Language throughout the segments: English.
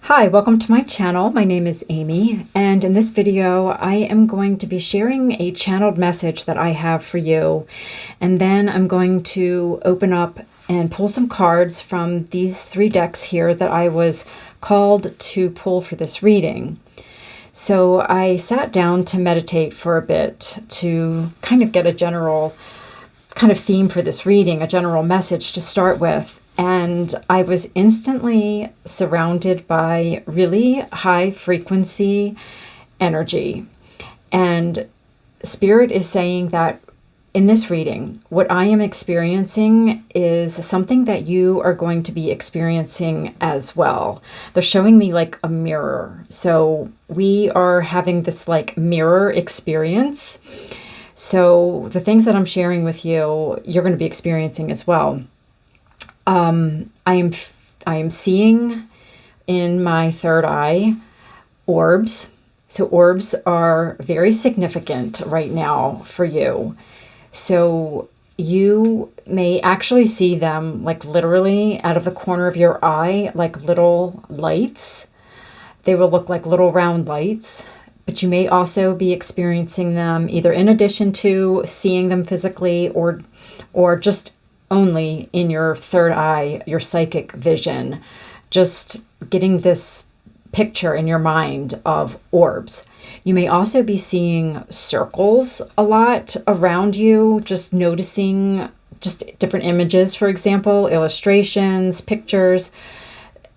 Hi, welcome to my channel. My name is Amy, and in this video I am going to be sharing a channeled message that I have for you, and then I'm going to open up and pull some cards from these three decks here that I was called to pull for this reading. So I sat down to meditate for a bit to kind of get a general kind of theme for this reading, a general message to start with. And I was instantly surrounded by really high frequency energy. And Spirit is saying that in this reading, what I am experiencing is something that you are going to be experiencing as well. They're showing me like a mirror. So we are having this like mirror experience. So the things that I'm sharing with you, you're going to be experiencing as well. I am seeing in my third eye orbs. So orbs are very significant right now for you. So you may actually see them like literally out of the corner of your eye, like little lights. They will look like little round lights, but you may also be experiencing them either in addition to seeing them physically or just only in your third eye, your psychic vision, just getting this picture in your mind of orbs. You may also be seeing circles a lot around you, just noticing just different images, for example, illustrations, pictures,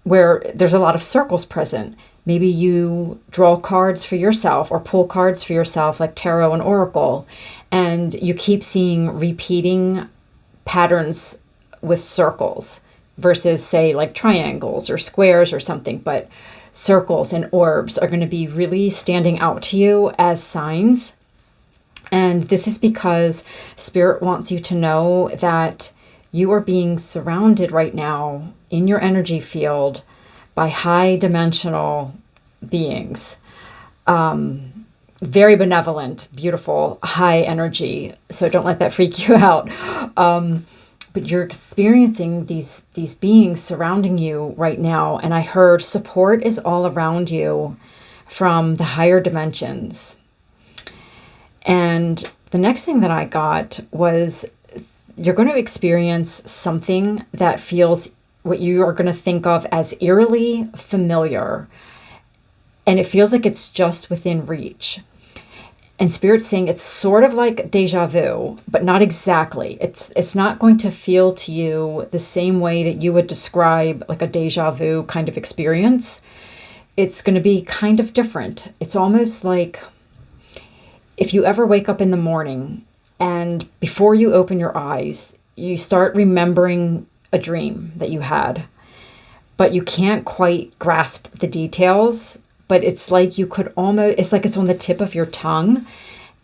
where there's a lot of circles present. Maybe you draw cards for yourself or pull cards for yourself like tarot and oracle, and you keep seeing repeating patterns with circles versus say like triangles or squares or something, but circles and orbs are going to be really standing out to you as signs. And this is because Spirit wants you to know that you are being surrounded right now in your energy field by high dimensional beings. Very benevolent, beautiful, high energy. So don't let that freak you out. But you're experiencing these beings surrounding you right now. And I heard support is all around you from the higher dimensions. And the next thing that I got was you're going to experience something that feels what you are going to think of as eerily familiar. And it feels like it's just within reach. And Spirit's saying it's sort of like deja vu, but not exactly. It's not going to feel to you the same way that you would describe like a deja vu kind of experience. It's going to be kind of different. It's almost like if you ever wake up in the morning and before you open your eyes, you start remembering a dream that you had, but you can't quite grasp the details. But it's like you could almost, it's like it's on the tip of your tongue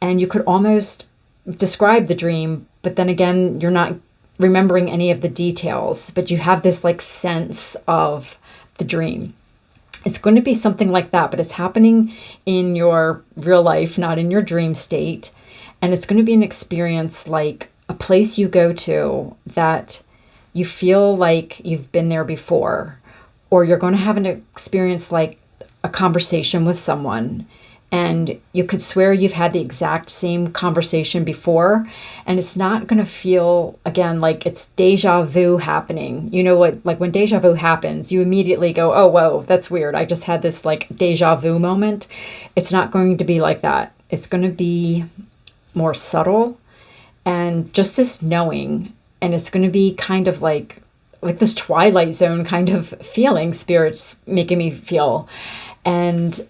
and you could almost describe the dream, but then again, you're not remembering any of the details, but you have this like sense of the dream. It's going to be something like that, but it's happening in your real life, not in your dream state. And it's going to be an experience like a place you go to that you feel like you've been there before, or you're going to have an experience like a conversation with someone and you could swear you've had the exact same conversation before, and it's not going to feel again like it's deja vu happening. You know what, like when deja vu happens, you immediately go, oh, whoa, that's weird. I just had this like deja vu moment. It's not going to be like that. It's going to be more subtle and just this knowing, and it's going to be kind of like this Twilight Zone kind of feeling Spirit's making me feel. And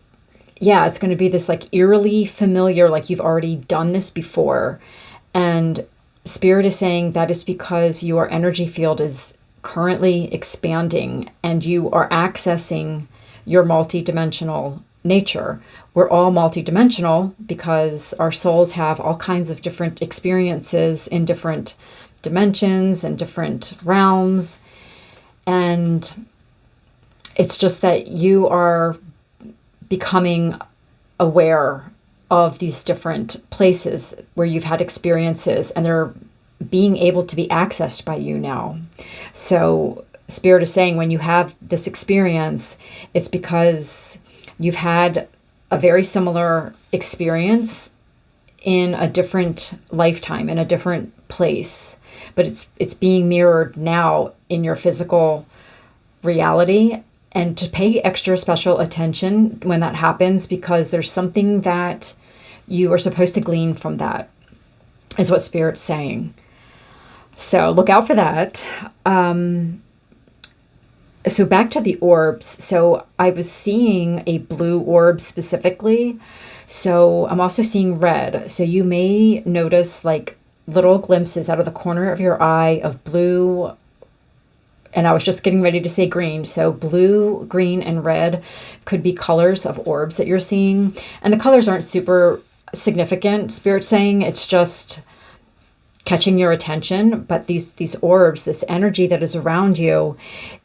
yeah, it's going to be this like eerily familiar, like you've already done this before. And Spirit is saying that is because your energy field is currently expanding and you are accessing your multidimensional nature. We're all multidimensional because our souls have all kinds of different experiences in different dimensions and different realms. And it's just that you are becoming aware of these different places where you've had experiences and they're being able to be accessed by you now. So Spirit is saying when you have this experience, it's because you've had a very similar experience in a different lifetime, in a different place, but it's being mirrored now in your physical reality. And to pay extra special attention when that happens, because there's something that you are supposed to glean from that, is what Spirit's saying. So look out for that. So back to the orbs. So I was seeing a blue orb specifically. So I'm also seeing red. So you may notice like little glimpses out of the corner of your eye of blue. And I was just getting ready to say green. So blue, green, and red could be colors of orbs that you're seeing. And the colors aren't super significant, Spirit's saying. It's just catching your attention. But these orbs, this energy that is around you,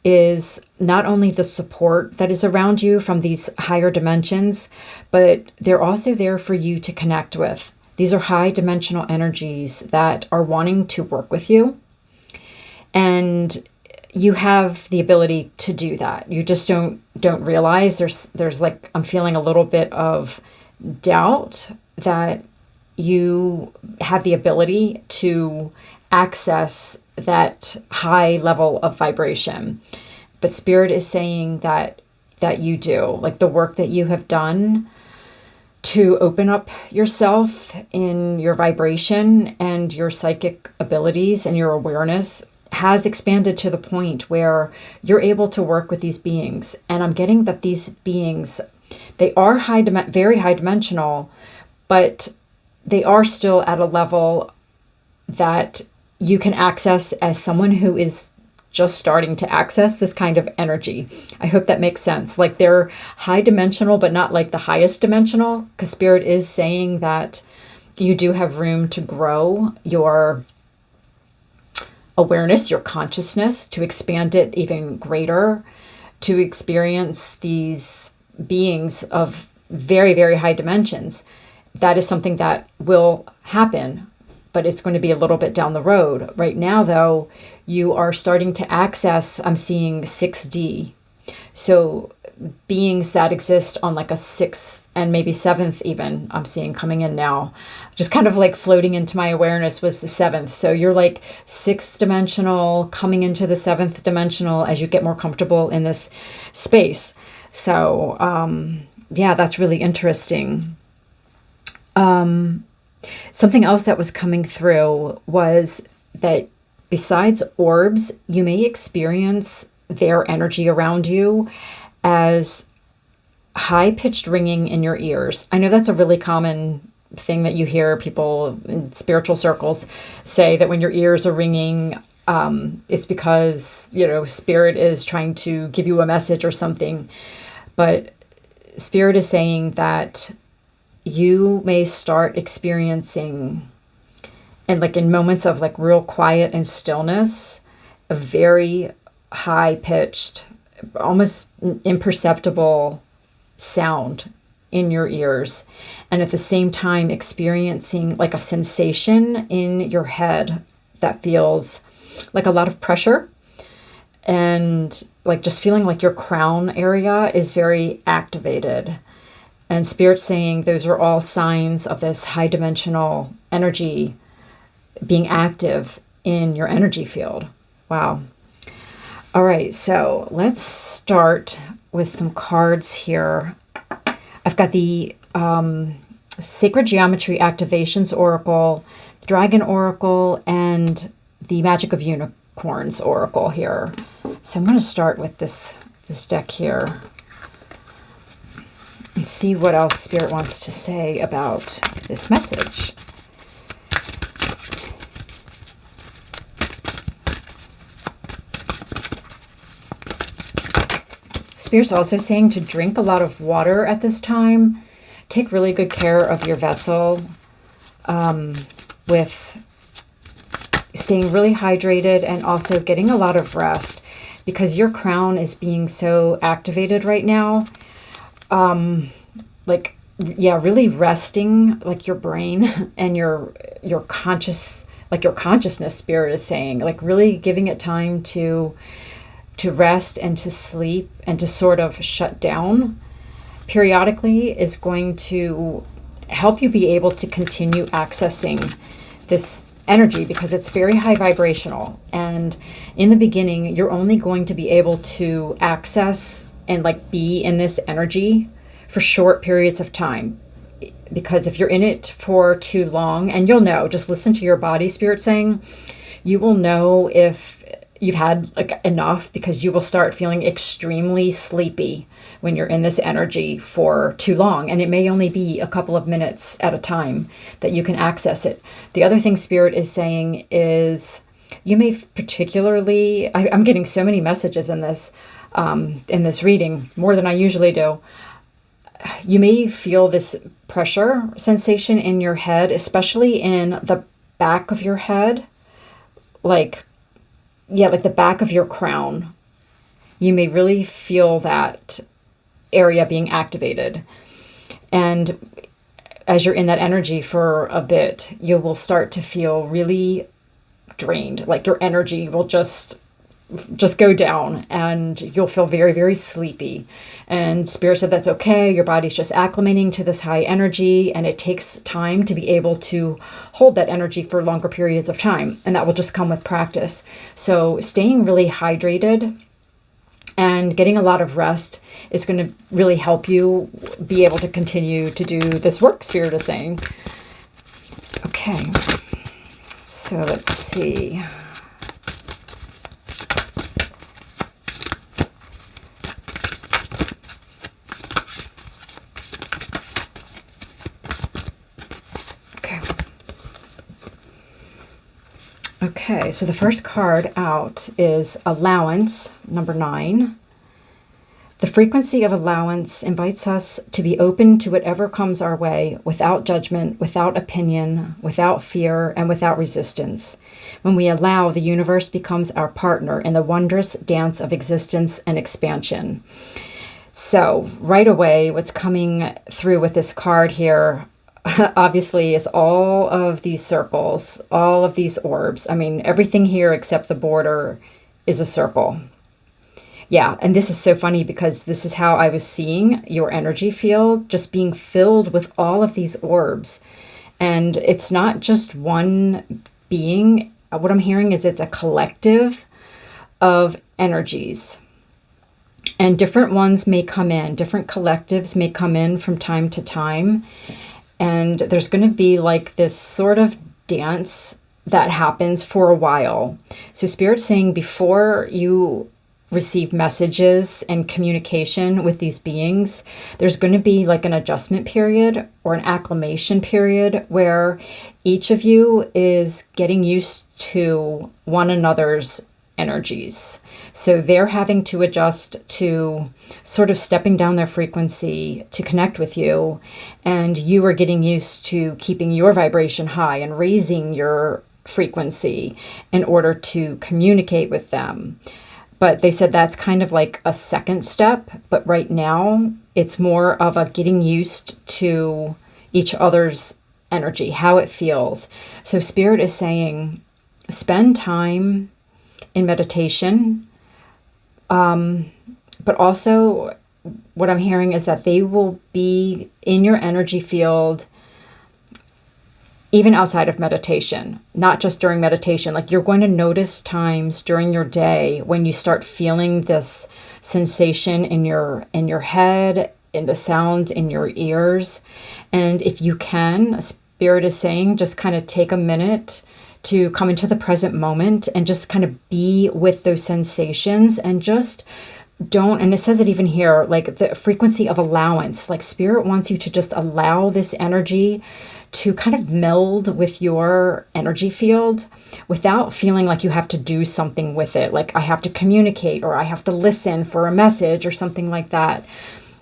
is not only the support that is around you from these higher dimensions, but they're also there for you to connect with. These are high dimensional energies that are wanting to work with you. And you have the ability to do that. You just don't realize there's like, I'm feeling a little bit of doubt that you have the ability to access that high level of vibration. But Spirit is saying that you do, like the work that you have done to open up yourself in your vibration and your psychic abilities and your awareness has expanded to the point where you're able to work with these beings. And I'm getting that these beings, they are very high dimensional, but they are still at a level that you can access as someone who is just starting to access this kind of energy. I hope that makes sense. Like they're high dimensional, but not like the highest dimensional, because Spirit is saying that you do have room to grow your awareness, your consciousness, to expand it even greater, to experience these beings of very, very high dimensions. That is something that will happen, but it's going to be a little bit down the road. Right now, though, you are starting to access, I'm seeing 6D. So beings that exist on like a 6th and maybe 7th even, I'm seeing coming in now. Just kind of like floating into my awareness was the 7th. So you're like 6th dimensional, coming into the 7th dimensional as you get more comfortable in this space. So yeah, that's really interesting. Something else that was coming through was that besides orbs, you may experience their energy around you as high-pitched ringing in your ears. I know that's a really common thing that you hear people in spiritual circles say, that when your ears are ringing, it's because, Spirit is trying to give you a message or something. But Spirit is saying that you may start experiencing, and like in moments of like real quiet and stillness, a very high-pitched, almost imperceptible sound in your ears, and at the same time experiencing like a sensation in your head that feels like a lot of pressure, and like just feeling like your crown area is very activated. And Spirit's saying those are all signs of this high dimensional energy being active in your energy field. Wow. All right, so let's start with some cards here. I've got the Sacred Geometry Activations Oracle, the Dragon Oracle, and the Magic of Unicorns Oracle here. So I'm going to start with this deck here and see what else Spirit wants to say about this message. Spirit's also saying to drink a lot of water at this time. Take really good care of your vessel with staying really hydrated and also getting a lot of rest, because your crown is being so activated right now. Really resting like your brain and your consciousness, Spirit is saying, like really giving it time to to rest and to sleep and to sort of shut down periodically is going to help you be able to continue accessing this energy, because it's very high vibrational. And in the beginning, you're only going to be able to access and like be in this energy for short periods of time. Because if you're in it for too long, and you'll know, just listen to your body, Spirit saying, you will know if you've had like enough, because you will start feeling extremely sleepy when you're in this energy for too long. And it may only be a couple of minutes at a time that you can access it. The other thing Spirit is saying is you may particularly, I'm getting so many messages in this reading, more than I usually do. You may feel this pressure sensation in your head, especially in the back of your head, like the back of your crown. You may really feel that area being activated. And as you're in that energy for a bit, you will start to feel really drained. Like your energy will just go down, and you'll feel very, very sleepy. And Spirit said that's okay. Your body's just acclimating to this high energy, and it takes time to be able to hold that energy for longer periods of time. And that will just come with practice. So staying really hydrated and getting a lot of rest is going to really help you be able to continue to do this work, Spirit is saying. Okay, so let's see. Okay, so the first card out is Allowance, number 9. The frequency of allowance invites us to be open to whatever comes our way, without judgment, without opinion, without fear, and without resistance. When we allow, the universe becomes our partner in the wondrous dance of existence and expansion. So right away, what's coming through with this card here, obviously, is all of these circles, all of these orbs. I mean, everything here except the border is a circle. Yeah, and this is so funny because this is how I was seeing your energy field, just being filled with all of these orbs. And it's not just one being. What I'm hearing is it's a collective of energies. And different ones may come in, different collectives may come in from time to time. And there's going to be like this sort of dance that happens for a while. So Spirit's saying before you receive messages and communication with these beings, there's going to be like an adjustment period or an acclimation period where each of you is getting used to one another's energies. So they're having to adjust to sort of stepping down their frequency to connect with you. And you are getting used to keeping your vibration high and raising your frequency in order to communicate with them. But they said that's kind of like a second step. But right now, it's more of a getting used to each other's energy, how it feels. So Spirit is saying, spend time in meditation. But also what I'm hearing is that they will be in your energy field even outside of meditation, not just during meditation. Like you're going to notice times during your day when you start feeling this sensation in your head, in the sounds in your ears. And if you can, Spirit is saying, just kind of take a minute to come into the present moment and just kind of be with those sensations and just don't, and it says it even here, like the frequency of allowance, like Spirit wants you to just allow this energy to kind of meld with your energy field without feeling like you have to do something with it. Like I have to communicate or I have to listen for a message or something like that.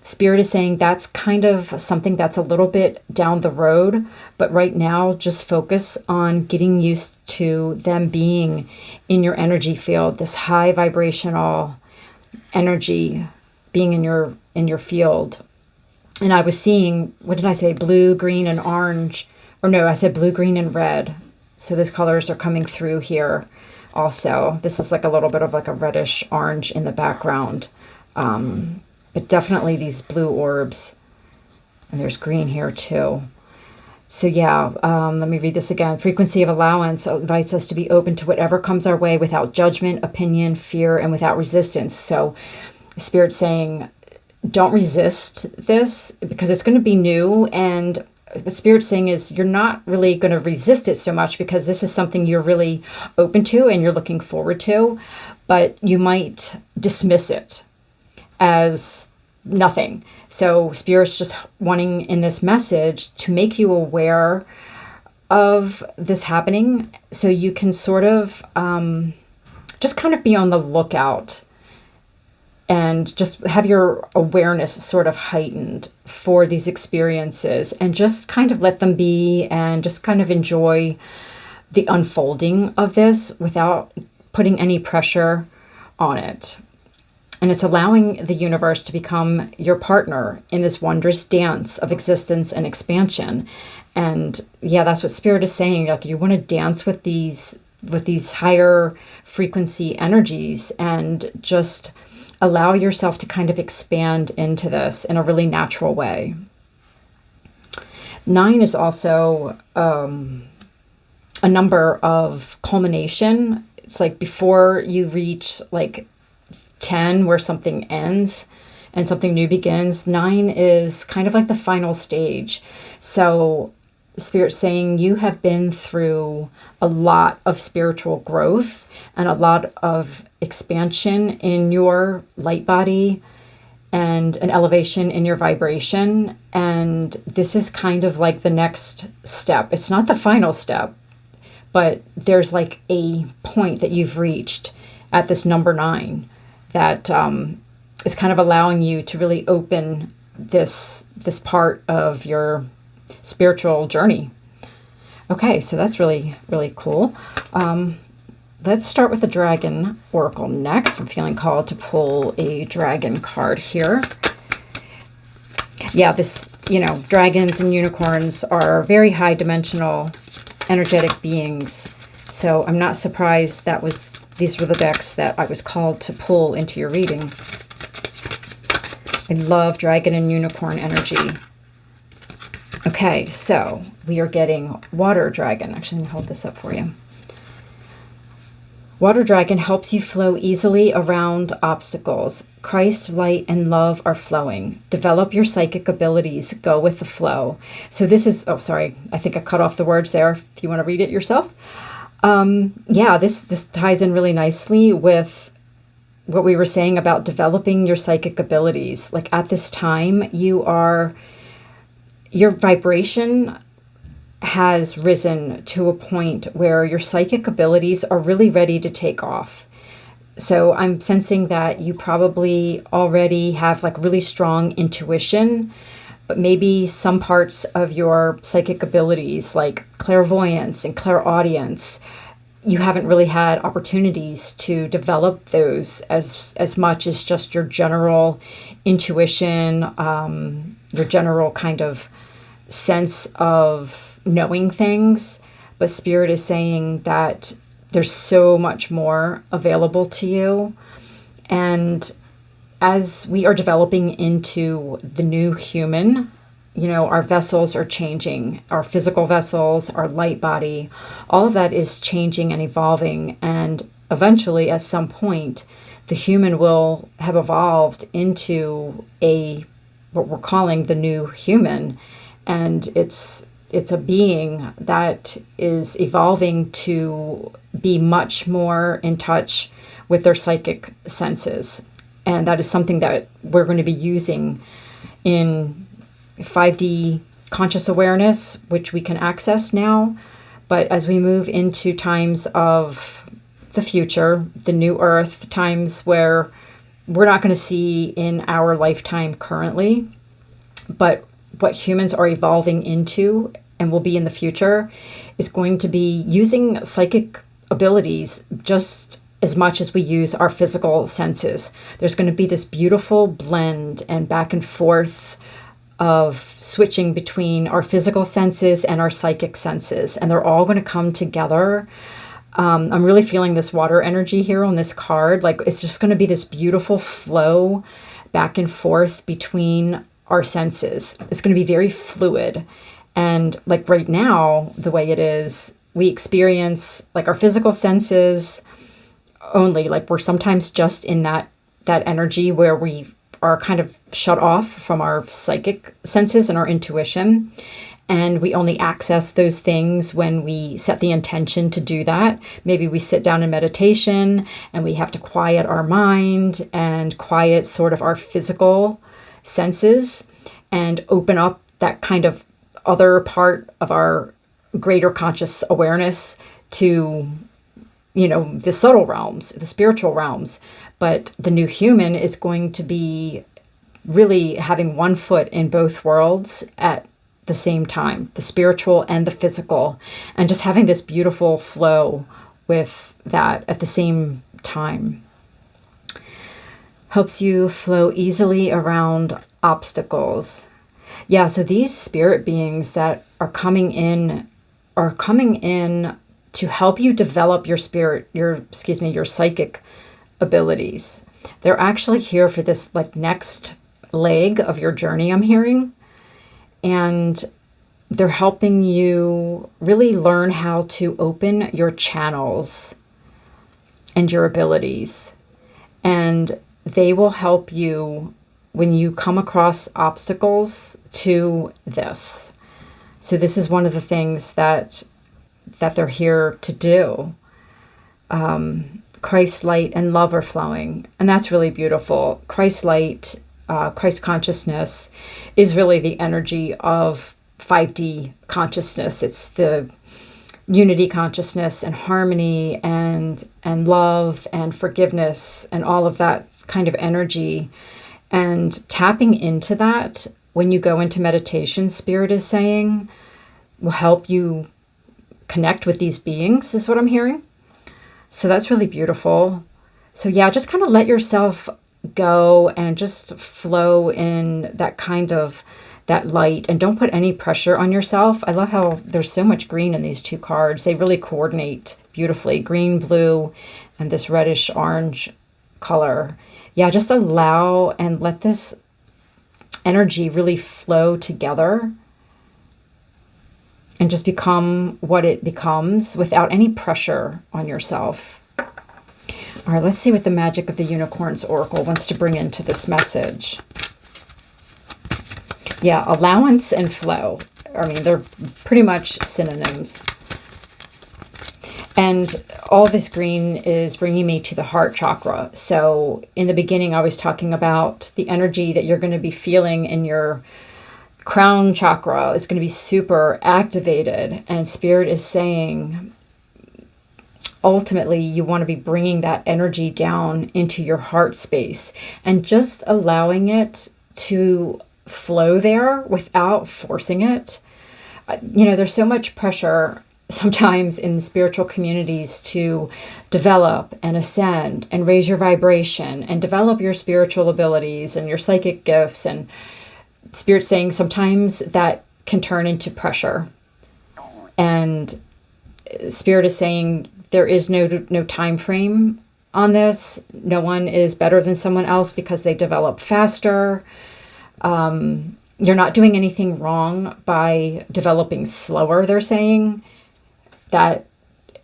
Spirit is saying that's kind of something that's a little bit down the road, but right now just focus on getting used to them being in your energy field, this high vibrational energy being in your field. And I was seeing, what did I say? Blue, green, and orange. Or no, I said blue, green, and red. So those colors are coming through here. also. This is like a little bit of like a reddish orange in the background. But definitely these blue orbs. And there's green here too. So yeah, let me read this again. Frequency of allowance invites us to be open to whatever comes our way without judgment, opinion, fear, and without resistance. So Spirit's saying, don't resist this because it's going to be new. And what Spirit's saying is you're not really going to resist it so much because this is something you're really open to and you're looking forward to. But you might dismiss it as nothing. So Spirit's just wanting in this message to make you aware of this happening so you can sort of just kind of be on the lookout and just have your awareness sort of heightened for these experiences and just kind of let them be and just kind of enjoy the unfolding of this without putting any pressure on it. And it's allowing the universe to become your partner in this wondrous dance of existence and expansion. And yeah, that's what Spirit is saying. Like you want to dance with these higher frequency energies and just allow yourself to kind of expand into this in a really natural way. 9 is also a number of culmination. It's like before you reach like 10 where something ends and something new begins. 9 is kind of like the final stage. So Spirit's saying you have been through a lot of spiritual growth and a lot of expansion in your light body and an elevation in your vibration. And this is kind of like the next step. It's not the final step, but there's like a point that you've reached at this number 9 that is kind of allowing you to really open this part of your spiritual journey. Okay, so that's really, really cool. Let's start with the Dragon Oracle next. I'm feeling called to pull a dragon card here. Yeah, this, dragons and unicorns are very high dimensional, energetic beings. So I'm not surprised these were the decks that I was called to pull into your reading. I love dragon and unicorn energy. Okay, so we are getting Water Dragon. Actually, let me hold this up for you. Water Dragon helps you flow easily around obstacles. Christ, light, and love are flowing. Develop your psychic abilities. Go with the flow. So this is, oh, sorry, I think I cut off the words there if you want to read it yourself. Yeah, this ties in really nicely with what we were saying about developing your psychic abilities. Like at this time, your vibration has risen to a point where your psychic abilities are really ready to take off. So I'm sensing that you probably already have like really strong intuition, but maybe some parts of your psychic abilities like clairvoyance and clairaudience, you haven't really had opportunities to develop those as much as just your general intuition, your general kind of sense of knowing things. But Spirit is saying that there's so much more available to you. And as we are developing into the new human, our vessels are changing, our physical vessels, our light body, all of that is changing and evolving. And eventually, at some point, the human will have evolved into what we're calling the new human. And it's a being that is evolving to be much more in touch with their psychic senses. And that is something that we're going to be using in 5D conscious awareness, which we can access now. But as we move into times of the future, the new earth, times where we're not going to see in our lifetime currently, but what humans are evolving into and will be in the future is going to be using psychic abilities just as much as we use our physical senses. There's going to be this beautiful blend and back and forth of switching between our physical senses and our psychic senses. And they're all going to come together I'm really feeling this water energy here on this card. Like it's just going to be this beautiful flow back and forth between our senses. It's going to be very fluid. And like right now, the way it is, we experience like our physical senses only. Like we're sometimes just in that energy where we are kind of shut off from our psychic senses and our intuition. And we only access those things when we set the intention to do that. Maybe we sit down in meditation and we have to quiet our mind and quiet sort of our physical senses and open up that kind of other part of our greater conscious awareness to, the subtle realms, the spiritual realms. But the new human is going to be really having one foot in both worlds at the same time, the spiritual and the physical, and just having this beautiful flow with that at the same time. Helps you flow easily around obstacles. Yeah, so these spirit beings that are coming in to help you develop your your psychic abilities. They're actually here for this like next leg of your journey, I'm hearing. And they're helping you really learn how to open your channels and your abilities. And they will help you when you come across obstacles to this. So this is one of the things that they're here to do. Christ light and love are flowing. And that's really beautiful. Christ light, Christ consciousness is really the energy of 5D consciousness. It's the unity consciousness and harmony and love and forgiveness and all of that kind of energy. And tapping into that when you go into meditation, Spirit is saying, will help you connect with these beings, is what I'm hearing. So that's really beautiful. So yeah, just kind of let yourself go and just flow in that light, and don't put any pressure on yourself. I love how there's so much green in these two cards. They really coordinate beautifully. Green, blue, and this reddish orange color. Yeah, just allow and let this energy really flow together and just become what it becomes without any pressure on yourself. All right, let's see what the Magic of the Unicorns Oracle wants to bring into this message. Yeah, allowance and flow. I mean, they're pretty much synonyms. And all this green is bringing me to the heart chakra. So in the beginning, I was talking about the energy that you're going to be feeling in your crown chakra. It's going to be super activated. And Spirit is saying, ultimately, you want to be bringing that energy down into your heart space and just allowing it to flow there without forcing it. There's so much pressure sometimes in spiritual communities to develop and ascend and raise your vibration and develop your spiritual abilities and your psychic gifts. And Spirit saying sometimes that can turn into pressure. And Spirit is saying there is no time frame on this. No one is better than someone else because they develop faster. You're not doing anything wrong by developing slower, they're saying. That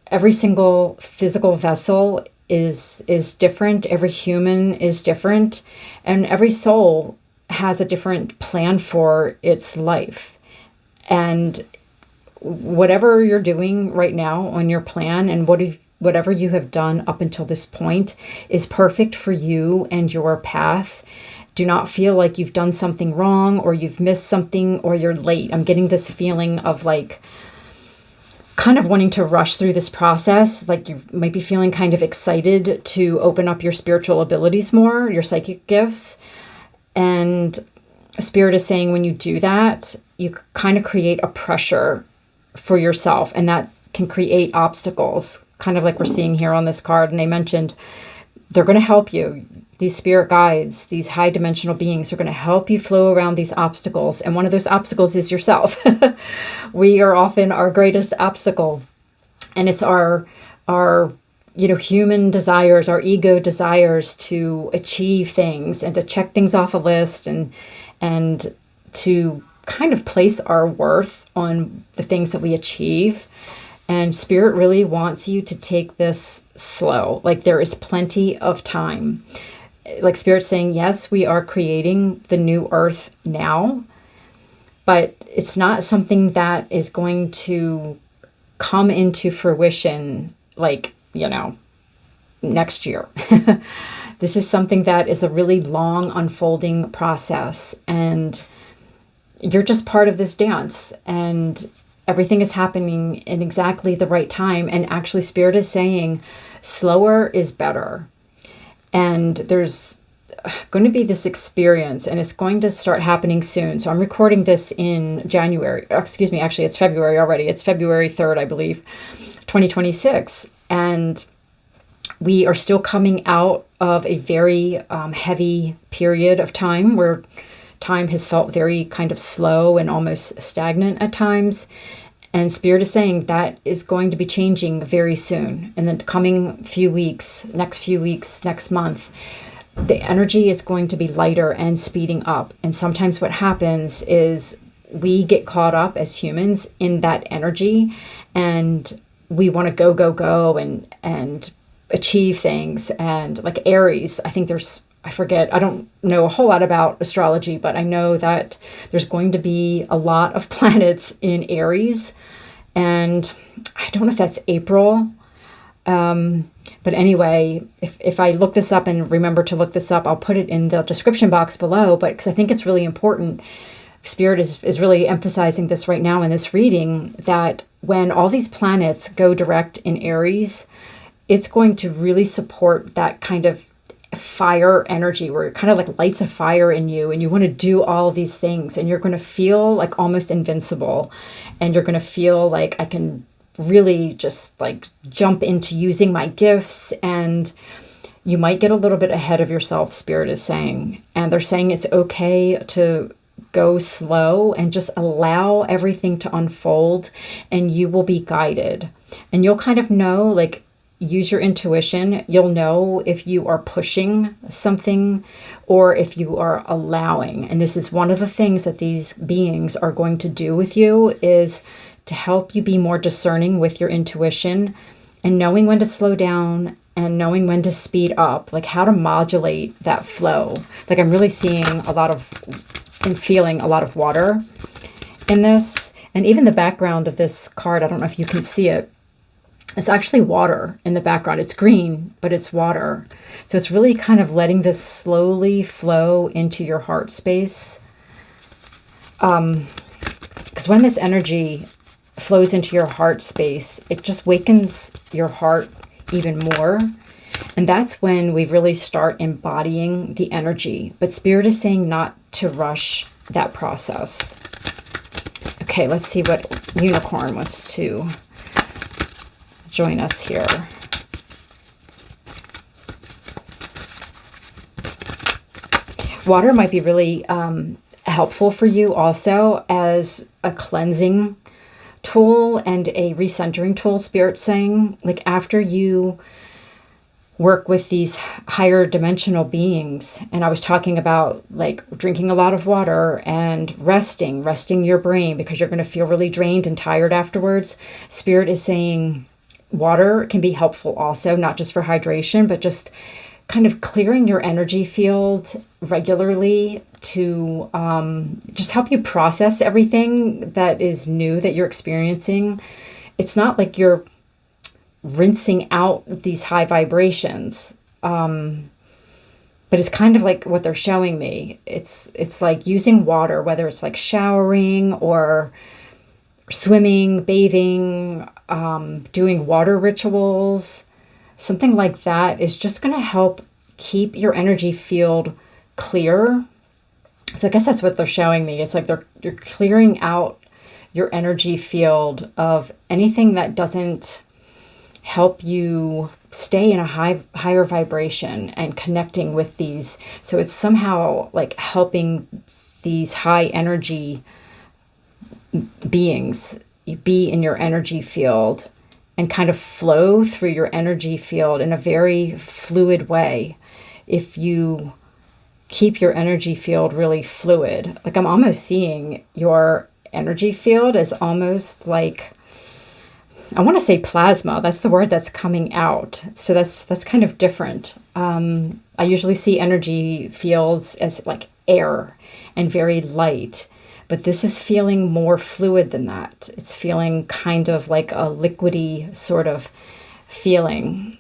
every single physical vessel is different. Every human is different. And every soul has a different plan for its life. And whatever you're doing right now on your plan and whatever you have done up until this point is perfect for you and your path. Do not feel like you've done something wrong or you've missed something or you're late. I'm getting this feeling of like kind of wanting to rush through this process. Like you might be feeling kind of excited to open up your spiritual abilities more, your psychic gifts. And Spirit is saying when you do that, you kind of create a pressure for yourself, and that can create obstacles, kind of like we're seeing here on this card. And they mentioned they're going to help you. These spirit guides, these high dimensional beings are going to help you flow around these obstacles. And one of those obstacles is yourself. We are often our greatest obstacle. And it's our our human desires, our ego desires to achieve things and to check things off a list, and to kind of place our worth on the things that we achieve. And Spirit really wants you to take this slow. Like, there is plenty of time. Like, Spirit's saying, yes, we are creating the new earth now, but it's not something that is going to come into fruition like, next year. This is something that is a really long unfolding process, and you're just part of this dance, and everything is happening in exactly the right time. And actually, Spirit is saying slower is better. And there's going to be this experience, and it's going to start happening soon. So I'm recording this in January. Excuse me, actually, it's February already. It's February 3rd, I believe, 2026. And we are still coming out of a very heavy period of time where time has felt very kind of slow and almost stagnant at times. And Spirit is saying that is going to be changing very soon. In the coming few weeks, next month, the energy is going to be lighter and speeding up. And sometimes what happens is we get caught up as humans in that energy, and we want to go and achieve things. And like Aries, I think I don't know a whole lot about astrology, but I know that there's going to be a lot of planets in Aries. And I don't know if that's April. But anyway, if I look this up and remember to look this up, I'll put it in the description box below. But because I think it's really important, Spirit is really emphasizing this right now in this reading, that when all these planets go direct in Aries, it's going to really support that kind of fire energy where it kind of like lights a fire in you, and you want to do all these things, and you're going to feel like almost invincible, and you're going to feel like I can really just like jump into using my gifts. And you might get a little bit ahead of yourself, Spirit is saying. And they're saying it's okay to go slow and just allow everything to unfold, and you will be guided. And you'll kind of know, like, use your intuition. You'll know if you are pushing something or if you are allowing. And this is one of the things that these beings are going to do with you, is to help you be more discerning with your intuition and knowing when to slow down and knowing when to speed up, like how to modulate that flow. Like, I'm really seeing a lot of and feeling a lot of water in this. And even the background of this card, I don't know if you can see it, it's actually water in the background. It's green, but it's water. So it's really kind of letting this slowly flow into your heart space. Because when this energy flows into your heart space, it just wakens your heart even more. And that's when we really start embodying the energy. But Spirit is saying not to rush that process. Okay, let's see what Unicorn wants to join us here. Water might be really helpful for you also as a cleansing tool and a recentering tool, Spirit's saying. Like, after you work with these higher dimensional beings, and I was talking about like drinking a lot of water and resting your brain, because you're going to feel really drained and tired afterwards. Spirit is saying water can be helpful also, not just for hydration, but just kind of clearing your energy field regularly to just help you process everything that is new that you're experiencing. It's not like you're rinsing out these high vibrations, but it's kind of like what they're showing me. It's like using water, whether it's like showering or swimming, bathing, doing water rituals, something like that is just going to help keep your energy field clear. So I guess that's what they're showing me. It's like you're clearing out your energy field of anything that doesn't help you stay in a higher vibration and connecting with these. So it's somehow like helping these high energy beings be in your energy field and kind of flow through your energy field in a very fluid way. If you keep your energy field really fluid, like I'm almost seeing your energy field as almost like, I want to say plasma. That's the word that's coming out. So that's kind of different. I usually see energy fields as like air and very light, but this is feeling more fluid than that. It's feeling kind of like a liquidy sort of feeling.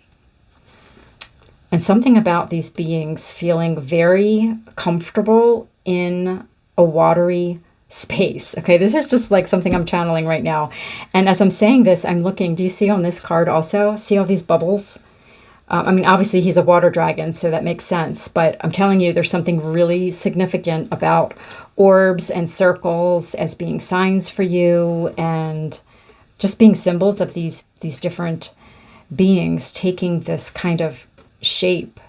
And something about these beings feeling very comfortable in a watery space. Okay, this is just like something I'm channeling right now. And as I'm saying this, I'm looking, do you see on this card also? See all these bubbles? I mean, obviously he's a water dragon, so that makes sense. But I'm telling you, there's something really significant about orbs and circles as being signs for you, and just being symbols of these different beings taking this kind of shape.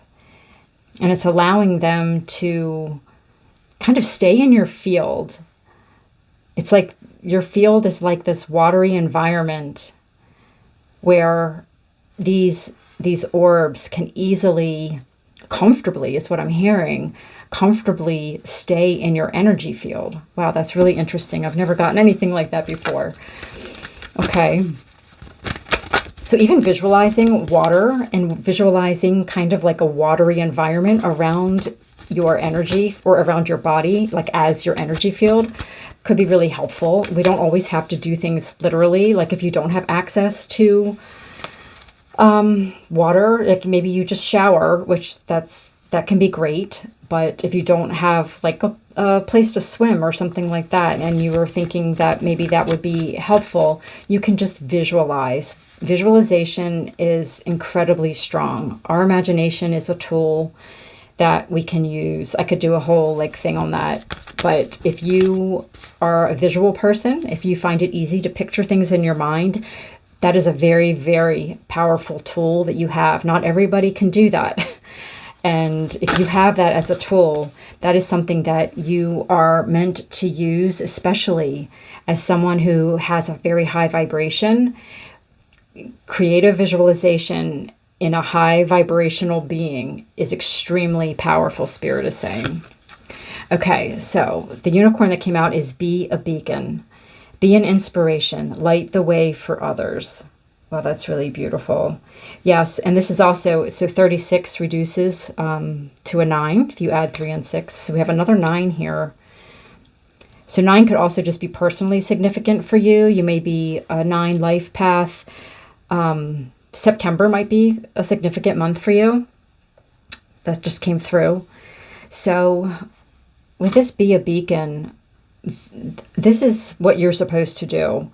And it's allowing them to kind of stay in your field. It's like your field is like this watery environment where these orbs can easily, comfortably, is what I'm hearing, comfortably stay in your energy field. Wow, that's really interesting. I've never gotten anything like that before. Okay. So even visualizing water and visualizing kind of like a watery environment around your energy or around your body, like as your energy field, could be really helpful. We don't always have to do things literally. Like if you don't have access to water, like maybe you just shower, which that can be great. But if you don't have like a place to swim or something like that, and you were thinking that maybe that would be helpful, you can just visualize. Visualization is incredibly strong. Our imagination is a tool that we can use. I could do a whole like thing on that. But if you are a visual person, if you find it easy to picture things in your mind, that is a very, very powerful tool that you have. Not everybody can do that. And if you have that as a tool, that is something that you are meant to use, especially as someone who has a very high vibration. Creative visualization in a high vibrational being is extremely powerful, Spirit is saying. Okay, so the unicorn that came out is be a beacon. Be an inspiration. Light the way for others. Wow, that's really beautiful. Yes, and this is also, so 36 reduces to a 9 if you add 3 and 6. So we have another 9 here. So 9 could also just be personally significant for you. You may be a 9 life path. September might be a significant month for you. That just came through. So with this be a beacon, this is what you're supposed to do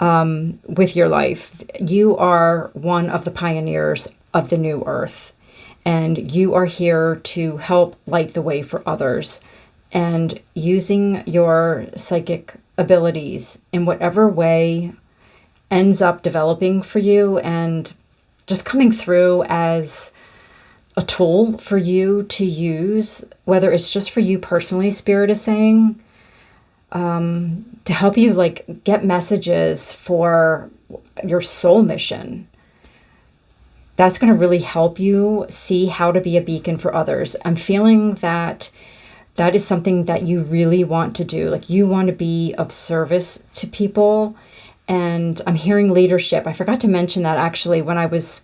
with your life. You are one of the pioneers of the new earth, and you are here to help light the way for others. And using your psychic abilities in whatever way ends up developing for you and just coming through as a tool for you to use, whether it's just for you personally, Spirit is saying, to help you like get messages for your soul mission. That's going to really help you see how to be a beacon for others. I'm feeling that that is something that you really want to do. Like you want to be of service to people. And I'm hearing leadership. I forgot to mention that actually when I was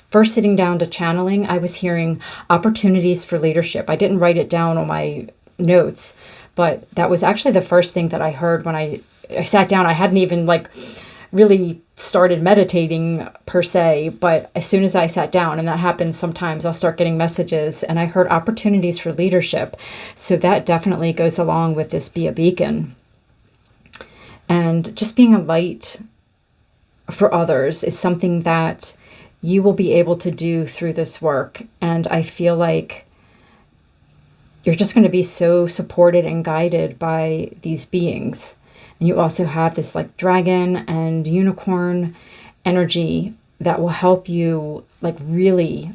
first sitting down to channeling, I was hearing opportunities for leadership. I didn't write it down on my notes, but that was actually the first thing that I heard when I sat down. I hadn't even like really started meditating per se, but as soon as I sat down, and that happens sometimes, I'll start getting messages, and I heard opportunities for leadership. So that definitely goes along with this be a beacon. And just being a light for others is something that you will be able to do through this work. And I feel like you're just going to be so supported and guided by these beings. And you also have this like dragon and unicorn energy that will help you like really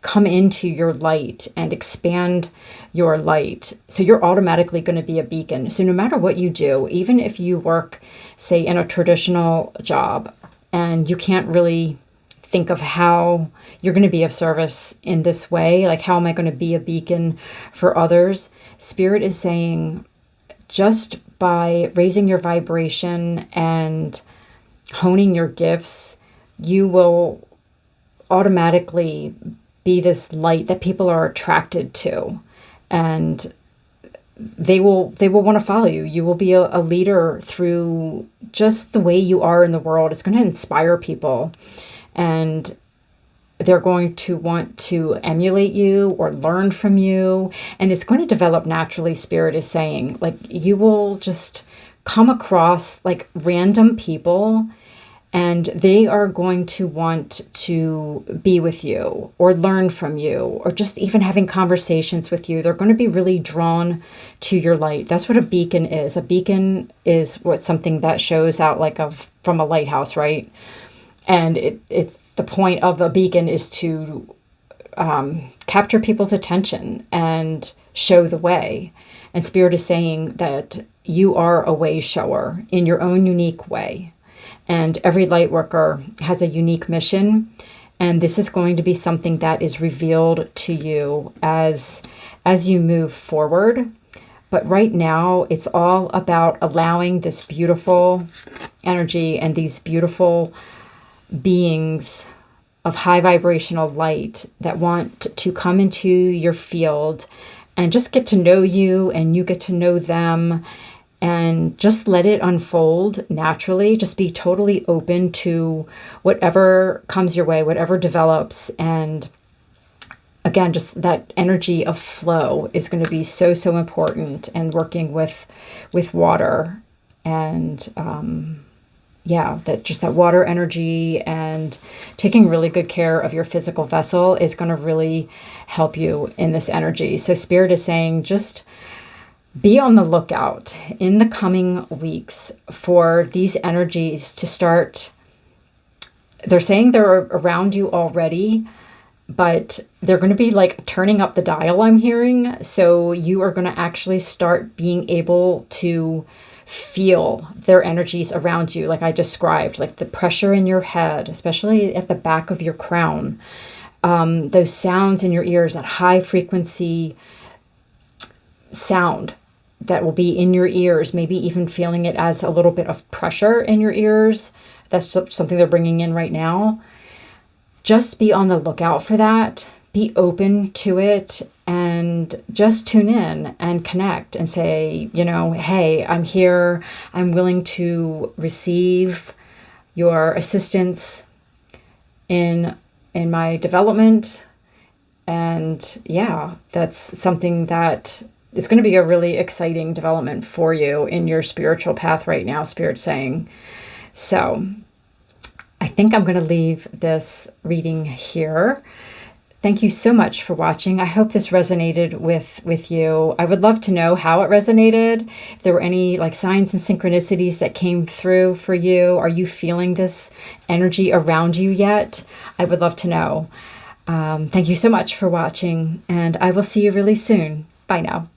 come into your light and expand your light. So you're automatically going to be a beacon. So no matter what you do, even if you work, say, in a traditional job and you can't really think of how you're going to be of service in this way. Like, how am I going to be a beacon for others? Spirit is saying, just by raising your vibration and honing your gifts, you will automatically be this light that people are attracted to, and they will want to follow you. You will be a leader through just the way you are in the world. It's going to inspire people, and they're going to want to emulate you or learn from you, and it's going to develop naturally. Spirit is saying, like, you will just come across like random people, and they are going to want to be with you or learn from you, or just even having conversations with you. They're going to be really drawn to your light. That's what a beacon is. A beacon is something that shows out like from a lighthouse, right? And it's the point of a beacon is to capture people's attention and show the way. And Spirit is saying that you are a way shower in your own unique way. And every light worker has a unique mission. And this is going to be something that is revealed to you as you move forward. But right now, it's all about allowing this beautiful energy and these beautiful beings of high vibrational light that want to come into your field and just get to know you, and you get to know them, and just let it unfold naturally. Just be totally open to whatever comes your way, whatever develops. And again, just that energy of flow is going to be so, so important, and working with water and that water energy and taking really good care of your physical vessel is going to really help you in this energy. So Spirit is saying, just be on the lookout in the coming weeks for these energies to start. They're saying they're around you already, but they're going to be like turning up the dial, I'm hearing. So you are going to actually start being able to feel their energies around you, like I described, like the pressure in your head, especially at the back of your crown, those sounds in your ears, that high frequency sound that will be in your ears, maybe even feeling it as a little bit of pressure in your ears. That's something they're bringing in right now. Just be on the lookout for that. Be open to it, and just tune in and connect and say, hey, I'm here. I'm willing to receive your assistance in my development. And yeah, that's something that is going to be a really exciting development for you in your spiritual path right now, Spirit's saying. So I think I'm going to leave this reading here. Thank you so much for watching. I hope this resonated with you. I would love to know how it resonated. If there were any like signs and synchronicities that came through for you. Are you feeling this energy around you yet? I would love to know. Thank you so much for watching, and I will see you really soon. Bye now.